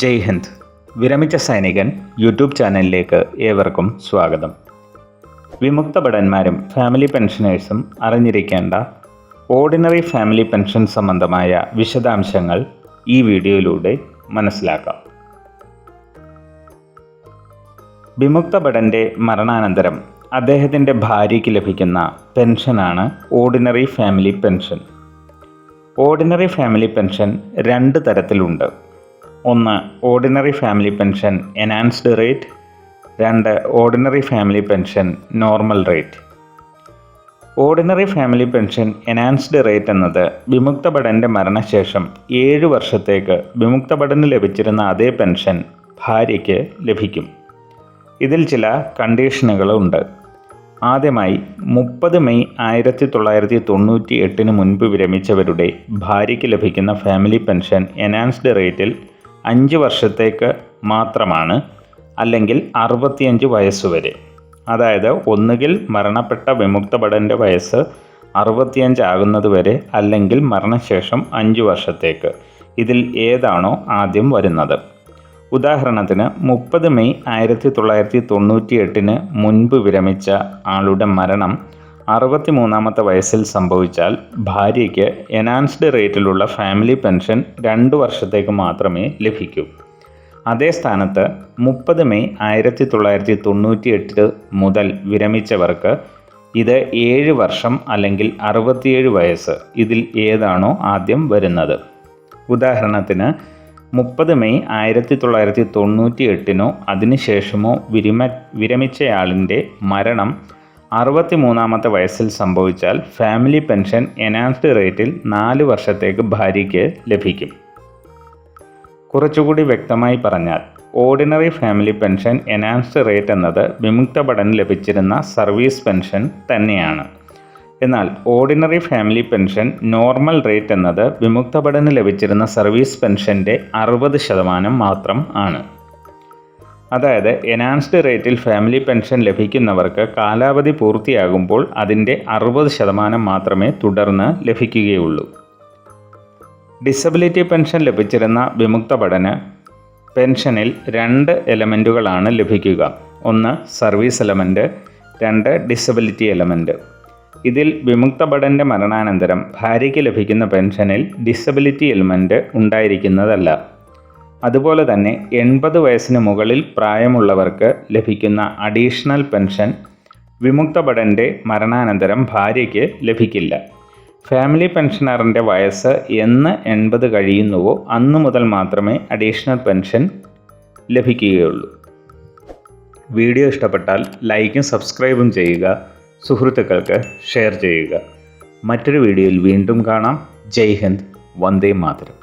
ജയ് ഹിന്ദ്. വിരമിച്ച സൈനികൻ യൂട്യൂബ് ചാനലിലേക്ക് ഏവർക്കും സ്വാഗതം. വിമുക്ത ഭടന്മാരും ഫാമിലി പെൻഷനേഴ്സും അറിഞ്ഞിരിക്കേണ്ട ഓർഡിനറി ഫാമിലി പെൻഷൻ സംബന്ധമായ വിശദാംശങ്ങൾ ഈ വീഡിയോയിലൂടെ മനസ്സിലാക്കാം. വിമുക്ത ഭടൻ്റെ മരണാനന്തരം അദ്ദേഹത്തിൻ്റെ ഭാര്യയ്ക്ക് ലഭിക്കുന്ന പെൻഷനാണ് ordinary family pension. Ordinary family pension രണ്ട് തരത്തിലുണ്ട്. ഒന്ന്, ordinary family pension enhanced rate. രണ്ട്, ordinary family pension normal rate. Ordinary family pension enhanced rate എന്നത് വിമുക്ത ഭടൻ്റെ മരണശേഷം 7 വർഷത്തേക്ക് വിമുക്ത ഭടന് ലഭിച്ചിരുന്ന അതേ പെൻഷൻ ഭാര്യയ്ക്ക് ലഭിക്കും. ഇതിൽ ചില കണ്ടീഷനുകളുണ്ട്. ആദ്യമായി 30 മെയ് 1998 മുൻപ് വിരമിച്ചവരുടെ ഭാര്യയ്ക്ക് ലഭിക്കുന്ന ഫാമിലി പെൻഷൻ എൻഹാൻസ്ഡ് റേറ്റിൽ 5 വർഷത്തേക്ക് മാത്രമാണ്, അല്ലെങ്കിൽ 65 വയസ്സുവരെ. അതായത് ഒന്നുകിൽ മരണപ്പെട്ട വിമുക്ത ഭടൻ്റെ വയസ്സ് 65 ആകുന്നതുവരെ, അല്ലെങ്കിൽ മരണശേഷം 5 വർഷത്തേക്ക്. ഇതിൽ ഏതാണോ ആദ്യം വരുന്നത്. ഉദാഹരണത്തിന് 30 മെയ് 1998 മുൻപ് വിരമിച്ച ആളുടെ മരണം 63-ാമത്തെ വയസ്സിൽ സംഭവിച്ചാൽ ഭാര്യയ്ക്ക് എൻഹാൻസ്ഡ് റേറ്റിലുള്ള ഫാമിലി പെൻഷൻ 2 വർഷത്തേക്ക് മാത്രമേ ലഭിക്കൂ. അതേ സ്ഥാനത്ത് 30 മെയ് 1998 മുതൽ വിരമിച്ചവർക്ക് ഇത് 7 വർഷം അല്ലെങ്കിൽ 67 വയസ്സ്. ഇതിൽ ഏതാണോ ആദ്യം വരുന്നത്. ഉദാഹരണത്തിന് 30 മെയ് 1998 അതിനുശേഷമോ വിരമിച്ചയാളിൻ്റെ മരണം 63-ാമത്തെ വയസ്സിൽ സംഭവിച്ചാൽ ഫാമിലി പെൻഷൻ എൻഹാൻസ്ഡ് റേറ്റിൽ 4 വർഷത്തേക്ക് ഭാര്യയ്ക്ക് ലഭിക്കും. കുറച്ചുകൂടി വ്യക്തമായി പറഞ്ഞാൽ, ordinary family pension enhanced rate എന്നത് വിമുക്ത ഭടന് ലഭിച്ചിരുന്ന സർവീസ് പെൻഷൻ തന്നെയാണ്. എന്നാൽ ordinary family pension normal rate എന്നത് വിമുക്ത ഭടന് ലഭിച്ചിരുന്ന സർവീസ് പെൻഷൻ്റെ 60% മാത്രം ആണ്. അതായത് എൻഹാൻസ്ഡ് റേറ്റിൽ ഫാമിലി പെൻഷൻ ലഭിക്കുന്നവർക്ക് കാലാവധി പൂർത്തിയാകുമ്പോൾ അതിൻ്റെ 60% മാത്രമേ തുടർന്ന് ലഭിക്കുകയുള്ളൂ. ഡിസബിലിറ്റി പെൻഷൻ ലഭിച്ചിരുന്ന വിമുക്ത ഭടന് പെൻഷനിൽ 2 എലമെൻറ്റുകളാണ് ലഭിക്കുക. ഒന്ന് സർവീസ് എലമെൻറ്റ്, 2 ഡിസബിലിറ്റി എലമെൻറ്റ്. ഇതിൽ വിമുക്ത ഭടൻ്റെ മരണാനന്തരം ഭാര്യയ്ക്ക് ലഭിക്കുന്ന പെൻഷനിൽ ഡിസബിലിറ്റി എലമെൻറ്റ് ഉണ്ടായിരിക്കുന്നതല്ല. അതുപോലെ തന്നെ 80 വയസ്സിന് മുകളിൽ പ്രായമുള്ളവർക്ക് ലഭിക്കുന്ന അഡീഷണൽ പെൻഷൻ വിമുക്ത ഭടൻ്റെ മരണാനന്തരം ഭാര്യയ്ക്ക് ലഭിക്കില്ല. ഫാമിലി പെൻഷനറിൻ്റെ വയസ്സ് എന്ന് 80 കഴിയുന്നുവോ അന്നു മുതൽ മാത്രമേ അഡീഷണൽ പെൻഷൻ ലഭിക്കുകയുള്ളൂ. വീഡിയോ ഇഷ്ടപ്പെട്ടാൽ ലൈക്കും സബ്സ്ക്രൈബും ചെയ്യുക. സുഹൃത്തുക്കൾക്ക് ഷെയർ ചെയ്യുക. മറ്റൊരു വീഡിയോയിൽ വീണ്ടും കാണാം. ജയ് ഹിന്ദ്. വന്ദേ മാതരം.